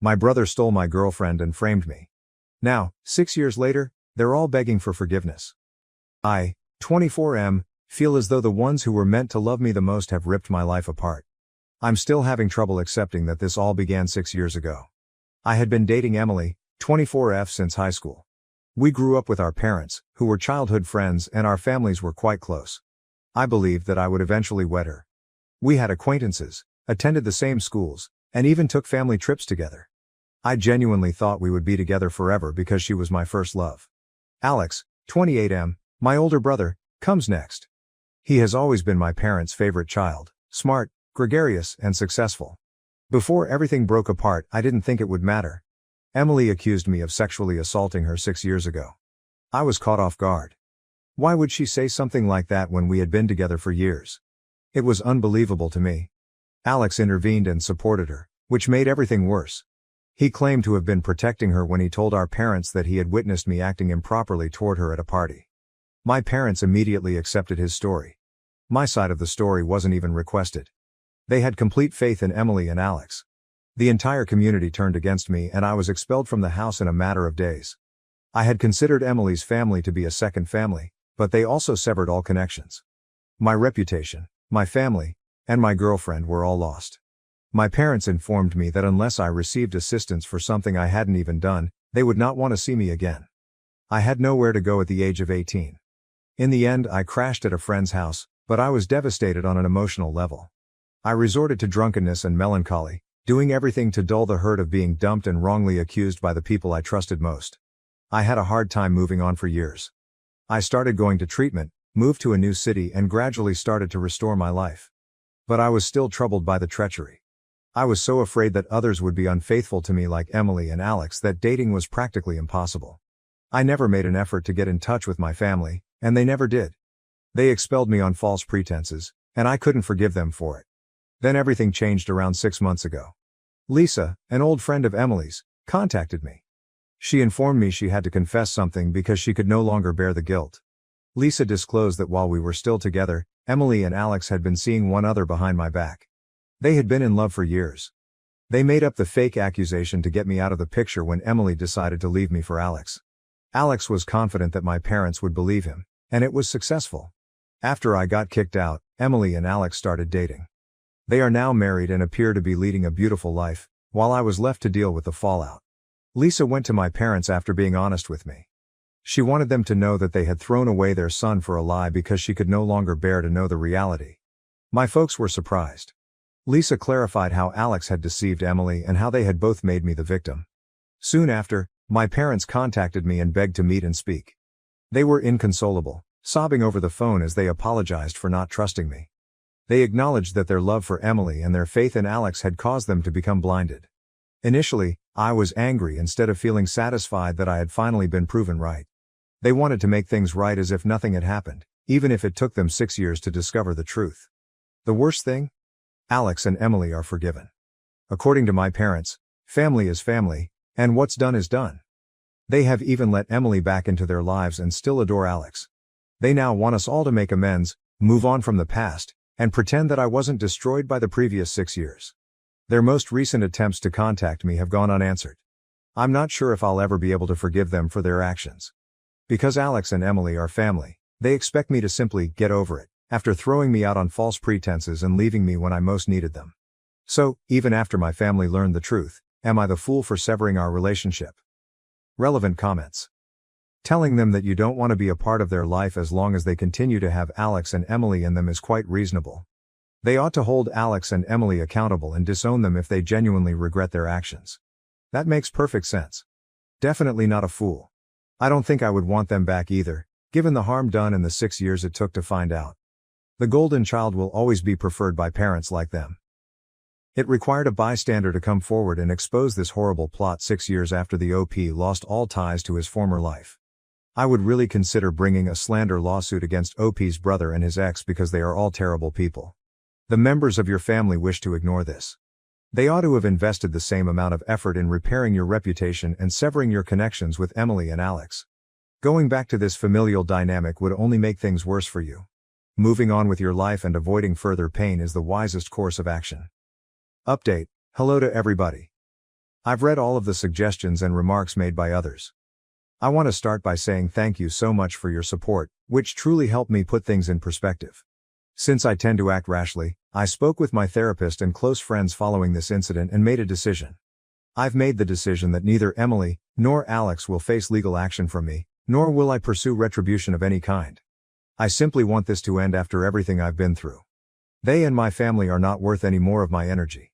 My brother stole my girlfriend and framed me. Now, 6 years later, they're all begging for forgiveness. I, 24M, feel as though the ones who were meant to love me the most have ripped my life apart. I'm still having trouble accepting that this all began 6 years ago. I had been dating Emily, 24F, since high school. We grew up with our parents, who were childhood friends, and our families were quite close. I believed that I would eventually wed her. We had acquaintances, attended the same schools, and even took family trips together. I genuinely thought we would be together forever because she was my first love. Alex, 28M, my older brother, comes next. He has always been my parents' favorite child, smart, gregarious, and successful. Before everything broke apart, I didn't think it would matter. Emily accused me of sexually assaulting her 6 years ago. I was caught off guard. Why would she say something like that when we had been together for years? It was unbelievable to me. Alex intervened and supported her, which made everything worse. He claimed to have been protecting her when he told our parents that he had witnessed me acting improperly toward her at a party. My parents immediately accepted his story. My side of the story wasn't even requested. They had complete faith in Emily and Alex. The entire community turned against me and I was expelled from the house in a matter of days. I had considered Emily's family to be a second family, but they also severed all connections. My reputation, my family, and my girlfriend were all lost. My parents informed me that unless I received assistance for something I hadn't even done, they would not want to see me again. I had nowhere to go at the age of 18. In the end, I crashed at a friend's house, but I was devastated on an emotional level. I resorted to drunkenness and melancholy, doing everything to dull the hurt of being dumped and wrongly accused by the people I trusted most. I had a hard time moving on for years. I started going to treatment, moved to a new city, and gradually started to restore my life. But I was still troubled by the treachery. I was so afraid that others would be unfaithful to me like Emily and Alex that dating was practically impossible. I never made an effort to get in touch with my family, and they never did. They expelled me on false pretenses, and I couldn't forgive them for it. Then everything changed around 6 months ago. Lisa, an old friend of Emily's, contacted me. She informed me she had to confess something because she could no longer bear the guilt. Lisa disclosed that while we were still together, Emily and Alex had been seeing one other behind my back. They had been in love for years. They made up the fake accusation to get me out of the picture when Emily decided to leave me for Alex. Alex was confident that my parents would believe him, and it was successful. After I got kicked out, Emily and Alex started dating. They are now married and appear to be leading a beautiful life, while I was left to deal with the fallout. Lisa went to my parents after being honest with me. She wanted them to know that they had thrown away their son for a lie because she could no longer bear to know the reality. My folks were surprised. Lisa clarified how Alex had deceived Emily and how they had both made me the victim. Soon after, my parents contacted me and begged to meet and speak. They were inconsolable, sobbing over the phone as they apologized for not trusting me. They acknowledged that their love for Emily and their faith in Alex had caused them to become blinded. Initially, I was angry instead of feeling satisfied that I had finally been proven right. They wanted to make things right as if nothing had happened, even if it took them 6 years to discover the truth. The worst thing? Alex and Emily are forgiven. According to my parents, family is family, and what's done is done. They have even let Emily back into their lives and still adore Alex. They now want us all to make amends, move on from the past, and pretend that I wasn't destroyed by the previous 6 years. Their most recent attempts to contact me have gone unanswered. I'm not sure if I'll ever be able to forgive them for their actions. Because Alex and Emily are family, they expect me to simply get over it, after throwing me out on false pretenses and leaving me when I most needed them. So, even after my family learned the truth, am I the fool for severing our relationship? Relevant comments. Telling them that you don't want to be a part of their life as long as they continue to have Alex and Emily in them is quite reasonable. They ought to hold Alex and Emily accountable and disown them if they genuinely regret their actions. That makes perfect sense. Definitely not a fool. I don't think I would want them back either, given the harm done in the 6 years it took to find out. The golden child will always be preferred by parents like them. It required a bystander to come forward and expose this horrible plot 6 years after the OP lost all ties to his former life. I would really consider bringing a slander lawsuit against OP's brother and his ex because they are all terrible people. The members of your family wish to ignore this. They ought to have invested the same amount of effort in repairing your reputation and severing your connections with Emily and Alex. Going back to this familial dynamic would only make things worse for you. Moving on with your life and avoiding further pain is the wisest course of action. Update. Hello to everybody. I've read all of the suggestions and remarks made by others. I want to start by saying thank you so much for your support, which truly helped me put things in perspective. Since I tend to act rashly, I spoke with my therapist and close friends following this incident and made a decision. I've made the decision that neither Emily nor Alex will face legal action from me, nor will I pursue retribution of any kind. I simply want this to end after everything I've been through. They and my family are not worth any more of my energy.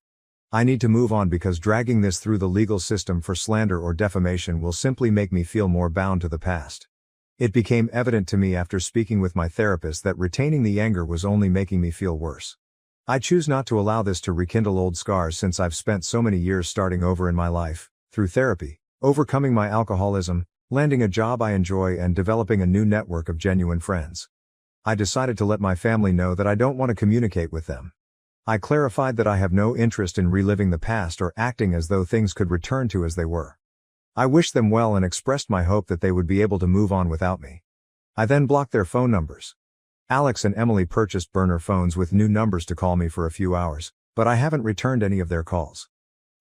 I need to move on because dragging this through the legal system for slander or defamation will simply make me feel more bound to the past. It became evident to me after speaking with my therapist that retaining the anger was only making me feel worse. I choose not to allow this to rekindle old scars since I've spent so many years starting over in my life, through therapy, overcoming my alcoholism, landing a job I enjoy and developing a new network of genuine friends. I decided to let my family know that I don't want to communicate with them. I clarified that I have no interest in reliving the past or acting as though things could return to as they were. I wished them well and expressed my hope that they would be able to move on without me. I then blocked their phone numbers. Alex and Emily purchased burner phones with new numbers to call me for a few hours, but I haven't returned any of their calls.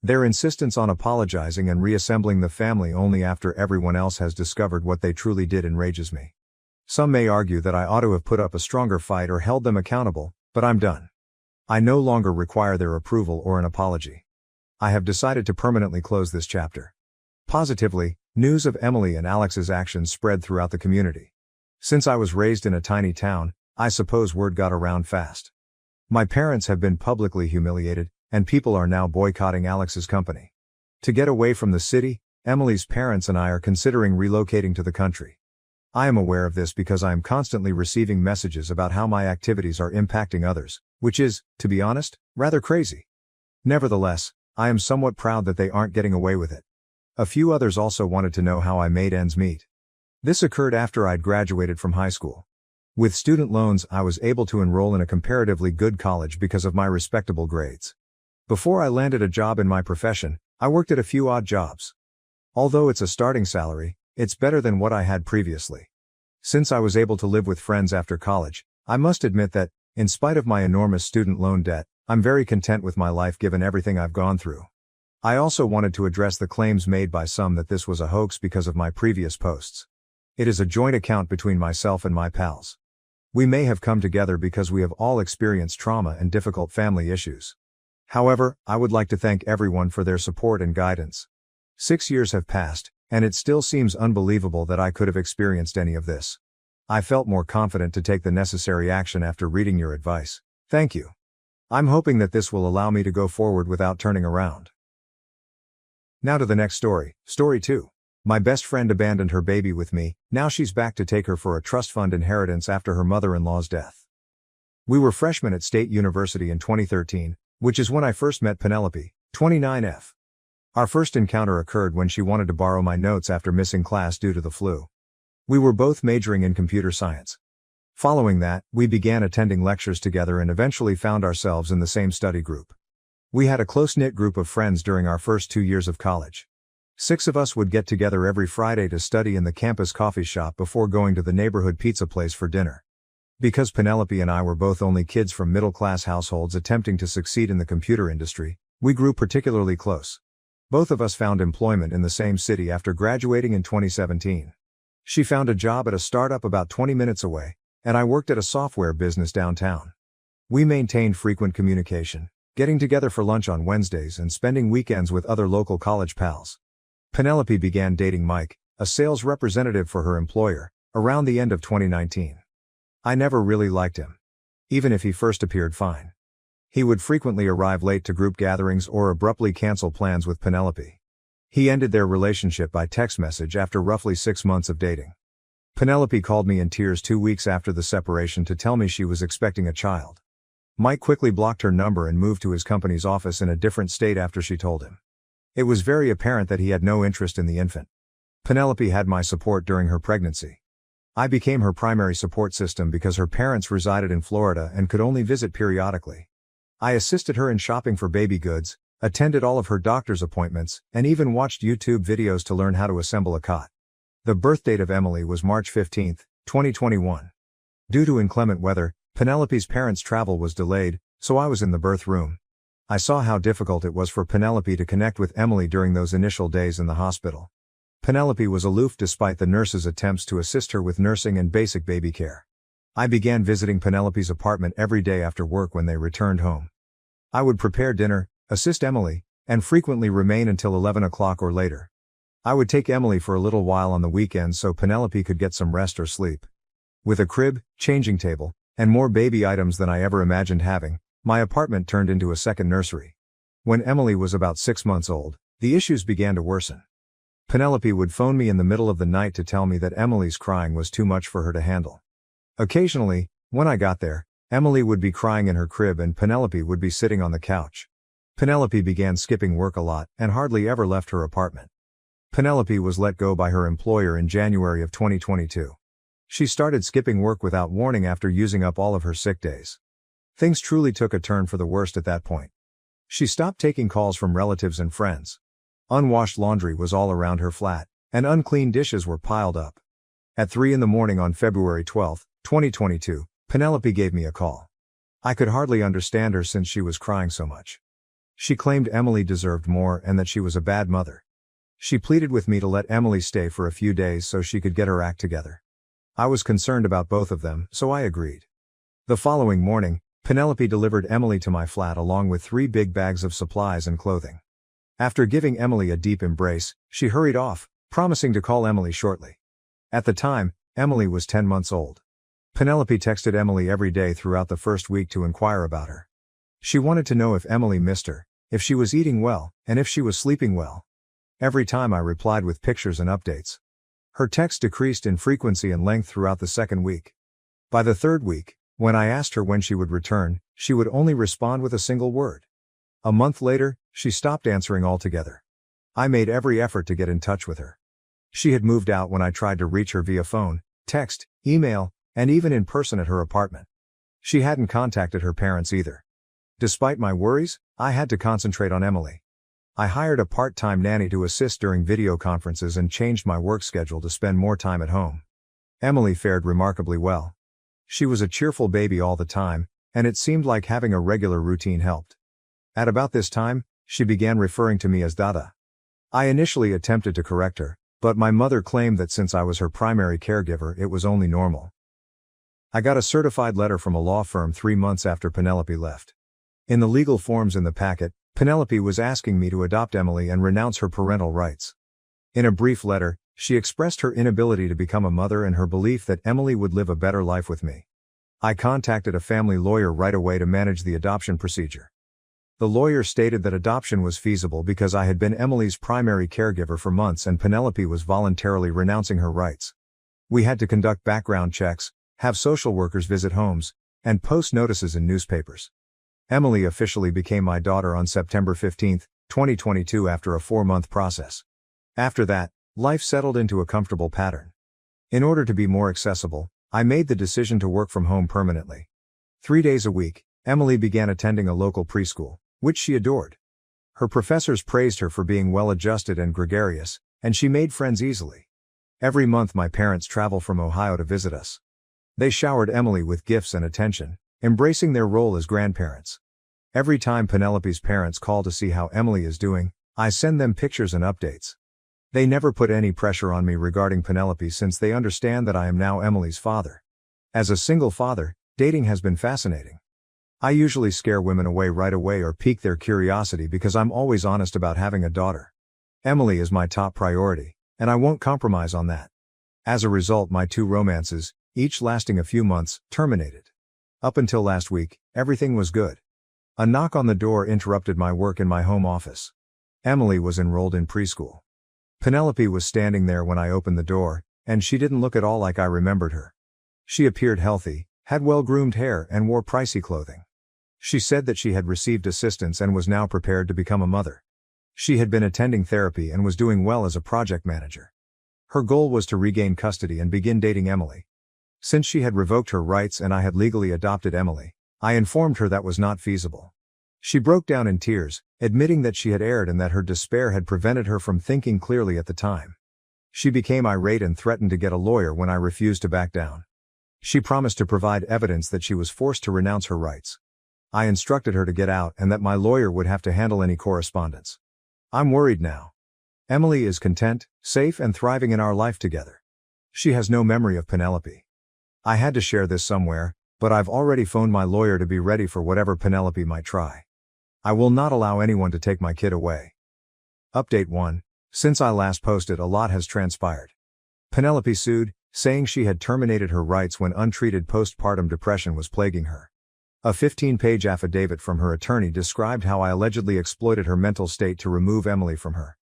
Their insistence on apologizing and reassembling the family only after everyone else has discovered what they truly did enrages me. Some may argue that I ought to have put up a stronger fight or held them accountable, but I'm done. I no longer require their approval or an apology. I have decided to permanently close this chapter. Positively, news of Emily and Alex's actions spread throughout the community. Since I was raised in a tiny town, I suppose word got around fast. My parents have been publicly humiliated, and people are now boycotting Alex's company. To get away from the city, Emily's parents and I are considering relocating to the country. I am aware of this because I am constantly receiving messages about how my activities are impacting others, which is, to be honest, rather crazy. Nevertheless, I am somewhat proud that they aren't getting away with it. A few others also wanted to know how I made ends meet. This occurred after I'd graduated from high school. With student loans, I was able to enroll in a comparatively good college because of my respectable grades. Before I landed a job in my profession, I worked at a few odd jobs. Although it's a starting salary, it's better than what I had previously. Since I was able to live with friends after college, I must admit that, in spite of my enormous student loan debt, I'm very content with my life given everything I've gone through. I also wanted to address the claims made by some that this was a hoax because of my previous posts. It is a joint account between myself and my pals. We may have come together because we have all experienced trauma and difficult family issues. However, I would like to thank everyone for their support and guidance. 6 years have passed, and it still seems unbelievable that I could have experienced any of this. I felt more confident to take the necessary action after reading your advice. Thank you. I'm hoping that this will allow me to go forward without turning around. Now to the next story, story 2. My best friend abandoned her baby with me, now she's back to take her for a trust fund inheritance after her mother-in-law's death. We were freshmen at State University in 2013, which is when I first met Penelope, 29F. Our first encounter occurred when she wanted to borrow my notes after missing class due to the flu. We were both majoring in computer science. Following that, we began attending lectures together and eventually found ourselves in the same study group. We had a close-knit group of friends during our first 2 years of college. 6 of us would get together every Friday to study in the campus coffee shop before going to the neighborhood pizza place for dinner. Because Penelope and I were both only kids from middle-class households attempting to succeed in the computer industry, we grew particularly close. Both of us found employment in the same city after graduating in 2017. She found a job at a startup about 20 minutes away, and I worked at a software business downtown. We maintained frequent communication, getting together for lunch on Wednesdays and spending weekends with other local college pals. Penelope began dating Mike, a sales representative for her employer, around the end of 2019. I never really liked him. Even if he first appeared fine. He would frequently arrive late to group gatherings or abruptly cancel plans with Penelope. He ended their relationship by text message after roughly 6 months of dating. Penelope called me in tears 2 weeks after the separation to tell me she was expecting a child. Mike quickly blocked her number and moved to his company's office in a different state after she told him. It was very apparent that he had no interest in the infant. Penelope had my support during her pregnancy. I became her primary support system because her parents resided in Florida and could only visit periodically. I assisted her in shopping for baby goods, attended all of her doctor's appointments, and even watched YouTube videos to learn how to assemble a cot. The birth date of Emily was March 15, 2021. Due to inclement weather, Penelope's parents' travel was delayed, so I was in the birth room. I saw how difficult it was for Penelope to connect with Emily during those initial days in the hospital. Penelope was aloof despite the nurses' attempts to assist her with nursing and basic baby care. I began visiting Penelope's apartment every day after work when they returned home. I would prepare dinner, assist Emily, and frequently remain until 11 o'clock or later. I would take Emily for a little while on the weekends so Penelope could get some rest or sleep. With a crib, changing table, and more baby items than I ever imagined having, my apartment turned into a second nursery. When Emily was about 6 months old, the issues began to worsen. Penelope would phone me in the middle of the night to tell me that Emily's crying was too much for her to handle. Occasionally, when I got there, Emily would be crying in her crib and Penelope would be sitting on the couch. Penelope began skipping work a lot and hardly ever left her apartment. Penelope was let go by her employer in January of 2022. She started skipping work without warning after using up all of her sick days. Things truly took a turn for the worst at that point. She stopped taking calls from relatives and friends. Unwashed laundry was all around her flat, and unclean dishes were piled up. At 3 in the morning on February 12, 2022, Penelope gave me a call. I could hardly understand her since she was crying so much. She claimed Emily deserved more and that she was a bad mother. She pleaded with me to let Emily stay for a few days so she could get her act together. I was concerned about both of them, so I agreed. The following morning, Penelope delivered Emily to my flat along with 3 big bags of supplies and clothing. After giving Emily a deep embrace, she hurried off, promising to call Emily shortly. At the time, Emily was 10 months old. Penelope texted Emily every day throughout the first week to inquire about her. She wanted to know if Emily missed her, if she was eating well, and if she was sleeping well. Every time I replied with pictures and updates. Her texts decreased in frequency and length throughout the second week. By the third week, when I asked her when she would return, she would only respond with a single word. A month later, she stopped answering altogether. I made every effort to get in touch with her. She had moved out when I tried to reach her via phone, text, email, and even in person at her apartment. She hadn't contacted her parents either. Despite my worries, I had to concentrate on Emily. I hired a part-time nanny to assist during video conferences and changed my work schedule to spend more time at home. Emily fared remarkably well. She was a cheerful baby all the time, and it seemed like having a regular routine helped. At about this time, she began referring to me as Dada. I initially attempted to correct her, but my mother claimed that since I was her primary caregiver it was only normal. I got a certified letter from a law firm 3 months after Penelope left. In the legal forms in the packet, Penelope was asking me to adopt Emily and renounce her parental rights. In a brief letter, she expressed her inability to become a mother and her belief that Emily would live a better life with me. I contacted a family lawyer right away to manage the adoption procedure. The lawyer stated that adoption was feasible because I had been Emily's primary caregiver for months and Penelope was voluntarily renouncing her rights. We had to conduct background checks, have social workers visit homes, and post notices in newspapers. Emily officially became my daughter on September 15, 2022 after a 4-month process. After that, life settled into a comfortable pattern. In order to be more accessible, I made the decision to work from home permanently. 3 days a week, Emily began attending a local preschool, which she adored. Her professors praised her for being well-adjusted and gregarious, and she made friends easily. Every month my parents travel from Ohio to visit us. They showered Emily with gifts and attention, embracing their role as grandparents. Every time Penelope's parents call to see how Emily is doing, I send them pictures and updates. They never put any pressure on me regarding Penelope since they understand that I am now Emily's father. As a single father, dating has been fascinating. I usually scare women away right away or pique their curiosity because I'm always honest about having a daughter. Emily is my top priority, and I won't compromise on that. As a result, my 2 romances, each lasting a few months, terminated. Up until last week, everything was good. A knock on the door interrupted my work in my home office. Emily was enrolled in preschool. Penelope was standing there when I opened the door, and she didn't look at all like I remembered her. She appeared healthy, had well-groomed hair and wore pricey clothing. She said that she had received assistance and was now prepared to become a mother. She had been attending therapy and was doing well as a project manager. Her goal was to regain custody and begin dating Emily. Since she had revoked her rights and I had legally adopted Emily, I informed her that was not feasible. She broke down in tears, admitting that she had erred and that her despair had prevented her from thinking clearly at the time. She became irate and threatened to get a lawyer when I refused to back down. She promised to provide evidence that she was forced to renounce her rights. I instructed her to get out and that my lawyer would have to handle any correspondence. I'm worried now. Emily is content, safe and thriving in our life together. She has no memory of Penelope. I had to share this somewhere, but I've already phoned my lawyer to be ready for whatever Penelope might try. I will not allow anyone to take my kid away. Update 1. Since I last posted, a lot has transpired. Penelope sued, saying she had terminated her rights when untreated postpartum depression was plaguing her. A 15-page affidavit from her attorney described how I allegedly exploited her mental state to remove Emily from her.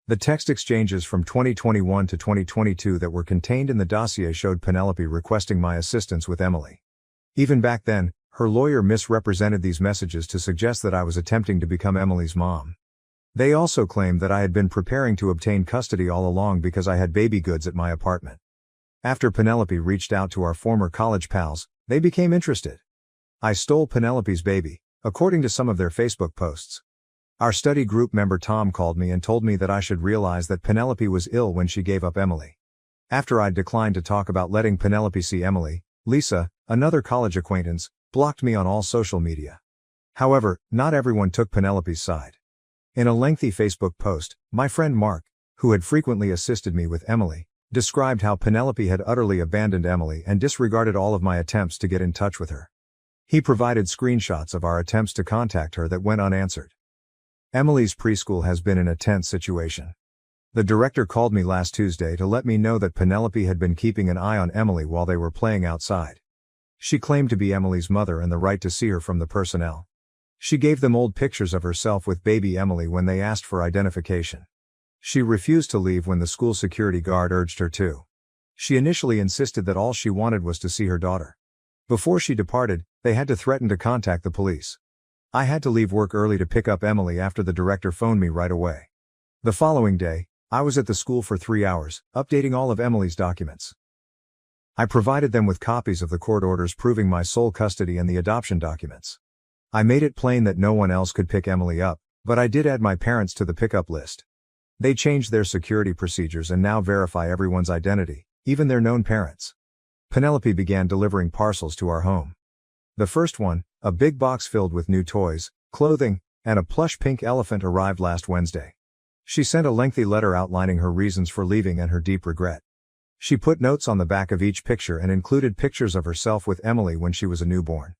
The text exchanges from 2021 to 2022 that were contained in the dossier showed Penelope requesting my assistance with Emily. Even back then, her lawyer misrepresented these messages to suggest that I was attempting to become Emily's mom. They also claimed that I had been preparing to obtain custody all along because I had baby goods at my apartment. After Penelope reached out to our former college pals, they became interested. I stole Penelope's baby, according to some of their Facebook posts. Our study group member Tom called me and told me that I should realize that Penelope was ill when she gave up Emily. After I'd declined to talk about letting Penelope see Emily, Lisa, another college acquaintance, blocked me on all social media. However, not everyone took Penelope's side. In a lengthy Facebook post, my friend Mark, who had frequently assisted me with Emily, described how Penelope had utterly abandoned Emily and disregarded all of my attempts to get in touch with her. He provided screenshots of our attempts to contact her that went unanswered. Emily's preschool has been in a tense situation. The director called me last Tuesday to let me know that Penelope had been keeping an eye on Emily while they were playing outside. She claimed to be Emily's mother and the right to see her from the personnel. She gave them old pictures of herself with baby Emily when they asked for identification. She refused to leave when the school security guard urged her to. She initially insisted that all she wanted was to see her daughter. Before she departed, they had to threaten to contact the police. I had to leave work early to pick up Emily after the director phoned me right away. The following day, I was at the school for 3 hours, updating all of Emily's documents. I provided them with copies of the court orders proving my sole custody and the adoption documents. I made it plain that no one else could pick Emily up, but I did add my parents to the pickup list. They changed their security procedures and now verify everyone's identity, even their known parents. Penelope began delivering parcels to our home. The first one, a big box filled with new toys, clothing, and a plush pink elephant, arrived last Wednesday. She sent a lengthy letter outlining her reasons for leaving and her deep regret. She put notes on the back of each picture and included pictures of herself with Emily when she was a newborn.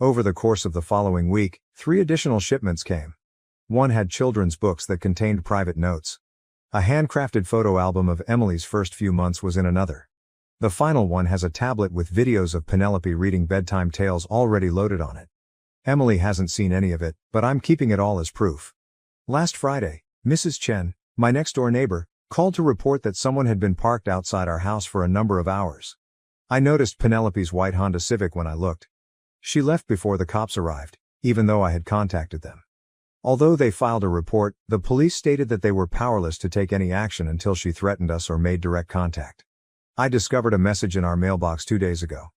Over the course of the following week, 3 additional shipments came. One had children's books that contained private notes. A handcrafted photo album of Emily's first few months was in another. The final one has a tablet with videos of Penelope reading bedtime tales already loaded on it. Emily hasn't seen any of it, but I'm keeping it all as proof. Last Friday, Mrs. Chen, my next-door neighbor, called to report that someone had been parked outside our house for a number of hours. I noticed Penelope's white Honda Civic when I looked. She left before the cops arrived, even though I had contacted them. Although they filed a report, the police stated that they were powerless to take any action until she threatened us or made direct contact. I discovered a message in our mailbox 2 days ago.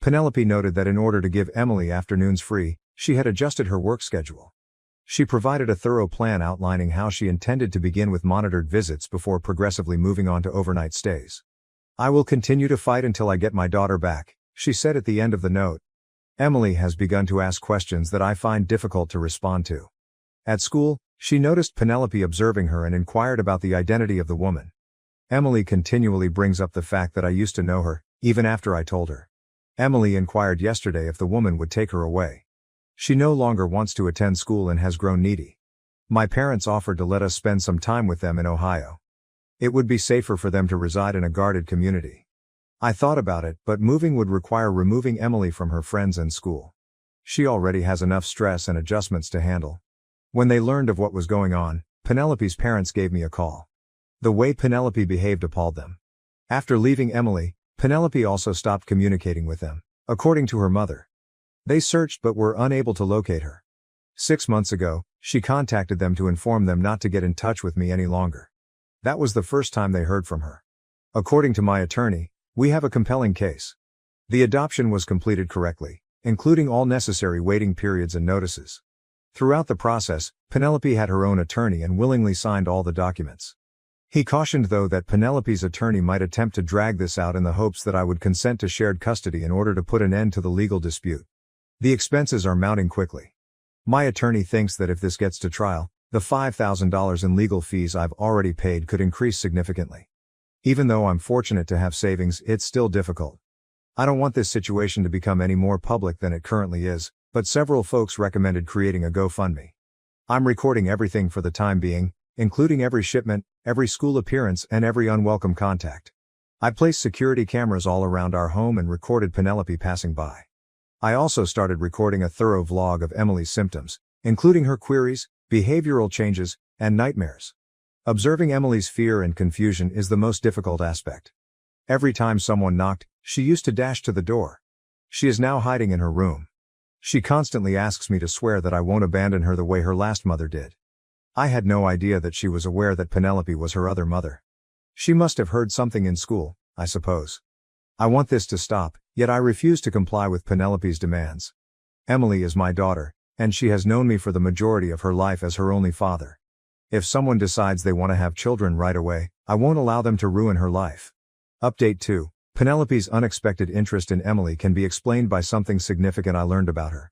Penelope noted that in order to give Emily afternoons free, she had adjusted her work schedule. She provided a thorough plan outlining how she intended to begin with monitored visits before progressively moving on to overnight stays. I will continue to fight until I get my daughter back, she said at the end of the note. Emily has begun to ask questions that I find difficult to respond to. At school, she noticed Penelope observing her and inquired about the identity of the woman. Emily continually brings up the fact that I used to know her, even after I told her. Emily inquired yesterday if the woman would take her away. She no longer wants to attend school and has grown needy. My parents offered to let us spend some time with them in Ohio. It would be safer for them to reside in a guarded community. I thought about it, but moving would require removing Emily from her friends and school. She already has enough stress and adjustments to handle. When they learned of what was going on, Penelope's parents gave me a call. The way Penelope behaved appalled them. After leaving Emily, Penelope also stopped communicating with them, according to her mother. They searched but were unable to locate her. 6 months ago, she contacted them to inform them not to get in touch with me any longer. That was the first time they heard from her. According to my attorney, we have a compelling case. The adoption was completed correctly, including all necessary waiting periods and notices. Throughout the process, Penelope had her own attorney and willingly signed all the documents. He cautioned though that Penelope's attorney might attempt to drag this out in the hopes that I would consent to shared custody in order to put an end to the legal dispute. The expenses are mounting quickly. My attorney thinks that if this gets to trial, the $5,000 in legal fees I've already paid could increase significantly. Even though I'm fortunate to have savings, it's still difficult. I don't want this situation to become any more public than it currently is, but several folks recommended creating a GoFundMe. I'm recording everything for the time being, including every shipment, every school appearance, and every unwelcome contact. I placed security cameras all around our home and recorded Penelope passing by. I also started recording a thorough vlog of Emily's symptoms, including her queries, behavioral changes, and nightmares. Observing Emily's fear and confusion is the most difficult aspect. Every time someone knocked, she used to dash to the door. She is now hiding in her room. She constantly asks me to swear that I won't abandon her the way her last mother did. I had no idea that she was aware that Penelope was her other mother. She must have heard something in school, I suppose. I want this to stop, yet I refuse to comply with Penelope's demands. Emily is my daughter, and she has known me for the majority of her life as her only father. If someone decides they want to have children right away, I won't allow them to ruin her life. Update 2. Penelope's unexpected interest in Emily can be explained by something significant I learned about her.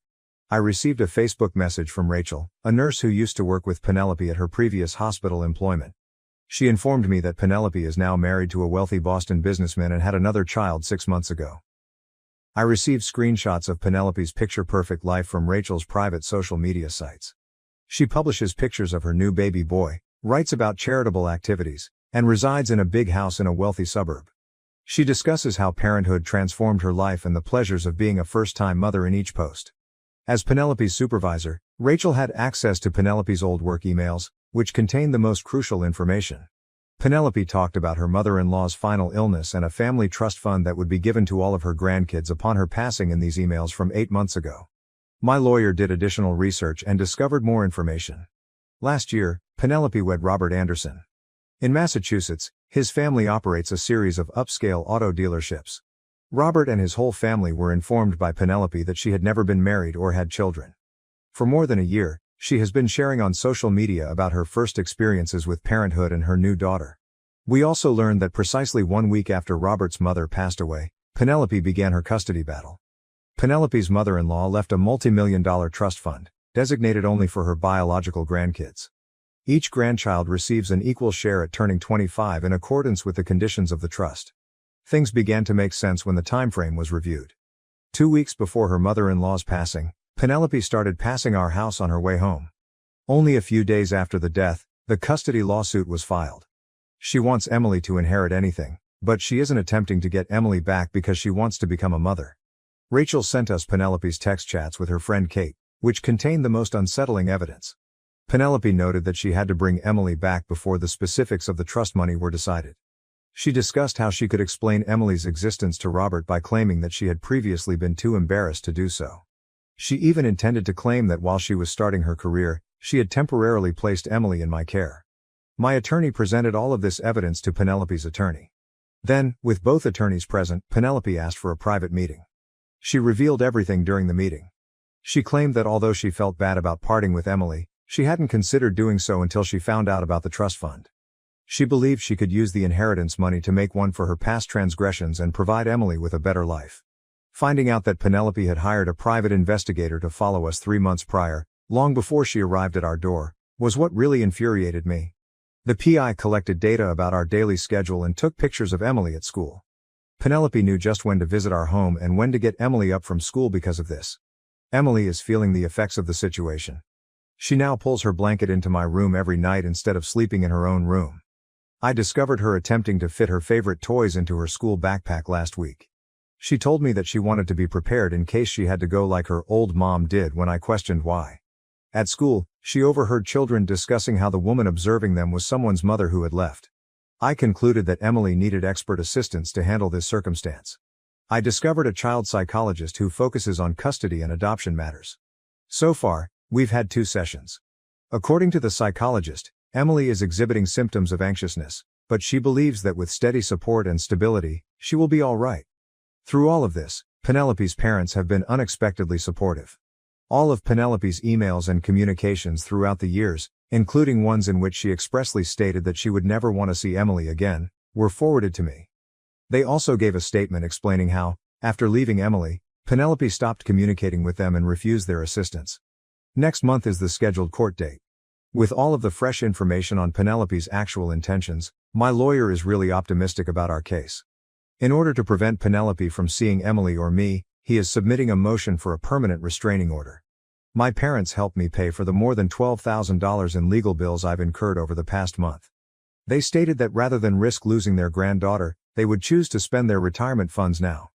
I received a Facebook message from Rachel, a nurse who used to work with Penelope at her previous hospital employment. She informed me that Penelope is now married to a wealthy Boston businessman and had another child 6 months ago. I received screenshots of Penelope's picture-perfect life from Rachel's private social media sites. She publishes pictures of her new baby boy, writes about charitable activities, and resides in a big house in a wealthy suburb. She discusses how parenthood transformed her life and the pleasures of being a first-time mother in each post. As Penelope's supervisor, Rachel had access to Penelope's old work emails, which contained the most crucial information. Penelope talked about her mother-in-law's final illness and a family trust fund that would be given to all of her grandkids upon her passing in these emails from 8 months ago. My lawyer did additional research and discovered more information. Last year, Penelope wed Robert Anderson. In Massachusetts, his family operates a series of upscale auto dealerships. Robert and his whole family were informed by Penelope that she had never been married or had children. For more than a year, she has been sharing on social media about her first experiences with parenthood and her new daughter. We also learned that precisely 1 week after Robert's mother passed away, Penelope began her custody battle. Penelope's mother-in-law left a multi-million-dollar trust fund, designated only for her biological grandkids. Each grandchild receives an equal share at turning 25 in accordance with the conditions of the trust. Things began to make sense when the time frame was reviewed. 2 weeks before her mother-in-law's passing, Penelope started passing our house on her way home. Only a few days after the death, the custody lawsuit was filed. She wants Emily to inherit anything, but she isn't attempting to get Emily back because she wants to become a mother. Rachel sent us Penelope's text chats with her friend Kate, which contained the most unsettling evidence. Penelope noted that she had to bring Emily back before the specifics of the trust money were decided. She discussed how she could explain Emily's existence to Robert by claiming that she had previously been too embarrassed to do so. She even intended to claim that while she was starting her career, she had temporarily placed Emily in my care. My attorney presented all of this evidence to Penelope's attorney. Then, with both attorneys present, Penelope asked for a private meeting. She revealed everything during the meeting. She claimed that although she felt bad about parting with Emily, she hadn't considered doing so until she found out about the trust fund. She believed she could use the inheritance money to make one for her past transgressions and provide Emily with a better life. Finding out that Penelope had hired a private investigator to follow us 3 months prior, long before she arrived at our door, was what really infuriated me. The PI collected data about our daily schedule and took pictures of Emily at school. Penelope knew just when to visit our home and when to get Emily up from school because of this. Emily is feeling the effects of the situation. She now pulls her blanket into my room every night instead of sleeping in her own room. I discovered her attempting to fit her favorite toys into her school backpack last week. She told me that she wanted to be prepared in case she had to go like her old mom did when I questioned why. At school, she overheard children discussing how the woman observing them was someone's mother who had left. I concluded that Emily needed expert assistance to handle this circumstance. I discovered a child psychologist who focuses on custody and adoption matters. So far, we've had 2 sessions. According to the psychologist, Emily is exhibiting symptoms of anxiousness, but she believes that with steady support and stability, she will be all right. Through all of this, Penelope's parents have been unexpectedly supportive. All of Penelope's emails and communications throughout the years, including ones in which she expressly stated that she would never want to see Emily again, were forwarded to me. They also gave a statement explaining how, after leaving Emily, Penelope stopped communicating with them and refused their assistance. Next month is the scheduled court date. With all of the fresh information on Penelope's actual intentions, my lawyer is really optimistic about our case. In order to prevent Penelope from seeing Emily or me, he is submitting a motion for a permanent restraining order. My parents helped me pay for the more than $12,000 in legal bills I've incurred over the past month. They stated that rather than risk losing their granddaughter, they would choose to spend their retirement funds now.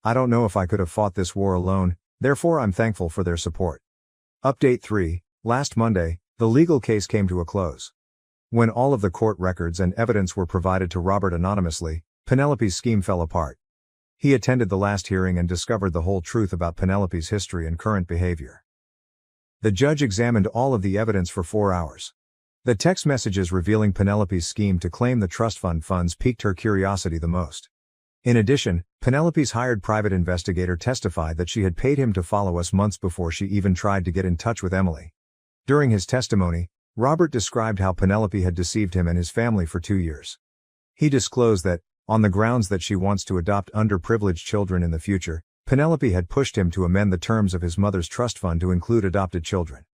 I don't know if I could have fought this war alone, therefore I'm thankful for their support. Update 3. Last Monday, the legal case came to a close. When all of the court records and evidence were provided to Robert anonymously, Penelope's scheme fell apart. He attended the last hearing and discovered the whole truth about Penelope's history and current behavior. The judge examined all of the evidence for 4 hours. The text messages revealing Penelope's scheme to claim the trust fund funds piqued her curiosity the most. In addition, Penelope's hired private investigator testified that she had paid him to follow us months before she even tried to get in touch with Emily. During his testimony, Robert described how Penelope had deceived him and his family for 2 years. He disclosed that, on the grounds that she wants to adopt underprivileged children in the future, Penelope had pushed him to amend the terms of his mother's trust fund to include adopted children.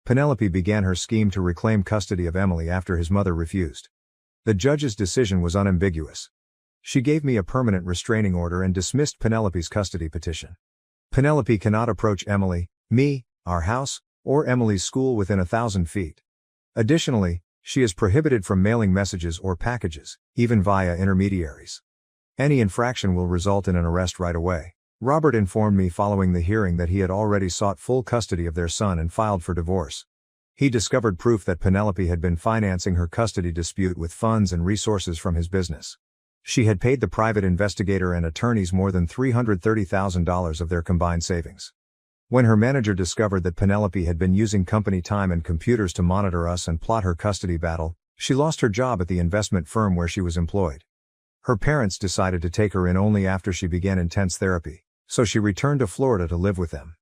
Penelope began her scheme to reclaim custody of Emily after his mother refused. The judge's decision was unambiguous. She gave me a permanent restraining order and dismissed Penelope's custody petition. Penelope cannot approach Emily, me, our house, or Emily's school within 1,000 feet. Additionally, she is prohibited from mailing messages or packages, even via intermediaries. Any infraction will result in an arrest right away. Robert informed me following the hearing that he had already sought full custody of their son and filed for divorce. He discovered proof that Penelope had been financing her custody dispute with funds and resources from his business. She had paid the private investigator and attorneys more than $330,000 of their combined savings. When her manager discovered that Penelope had been using company time and computers to monitor us and plot her custody battle, she lost her job at the investment firm where she was employed. Her parents decided to take her in only after she began intense therapy, so she returned to Florida to live with them.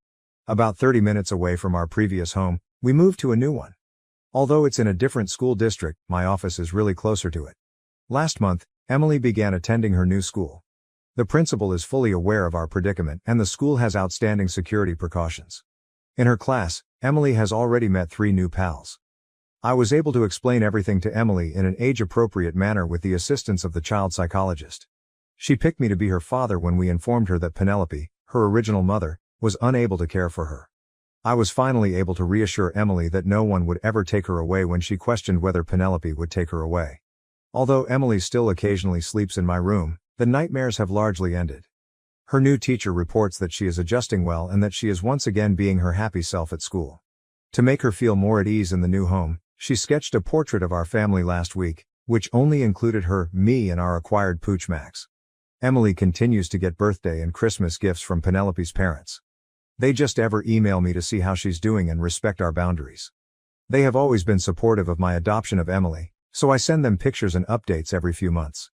About 30 minutes away from our previous home, we moved to a new one. Although it's in a different school district, my office is really closer to it. Last month, Emily began attending her new school. The principal is fully aware of our predicament and the school has outstanding security precautions. In her class, Emily has already met 3 new pals. I was able to explain everything to Emily in an age-appropriate manner with the assistance of the child psychologist. She picked me to be her father when we informed her that Penelope, her original mother, was unable to care for her. I was finally able to reassure Emily that no one would ever take her away when she questioned whether Penelope would take her away. Although Emily still occasionally sleeps in my room, the nightmares have largely ended. Her new teacher reports that she is adjusting well and that she is once again being her happy self at school. To make her feel more at ease in the new home, she sketched a portrait of our family last week, which only included her, me and our acquired pooch Max. Emily continues to get birthday and Christmas gifts from Penelope's parents. They just ever email me to see how she's doing and respect our boundaries. They have always been supportive of my adoption of Emily, so I send them pictures and updates every few months.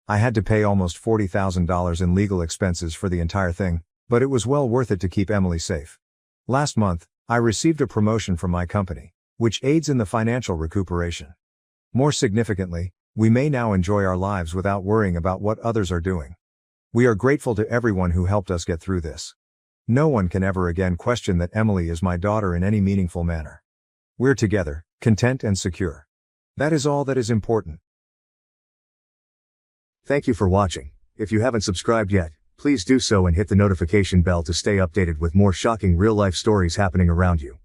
I had to pay almost $40,000 in legal expenses for the entire thing, but it was well worth it to keep Emily safe. Last month, I received a promotion from my company, which aids in the financial recuperation. More significantly, we may now enjoy our lives without worrying about what others are doing. We are grateful to everyone who helped us get through this. No one can ever again question that Emily is my daughter in any meaningful manner. We're together, content and secure. That is all that is important. Thank you for watching. If you haven't subscribed yet, please do so and hit the notification bell to stay updated with more shocking real-life stories happening around you.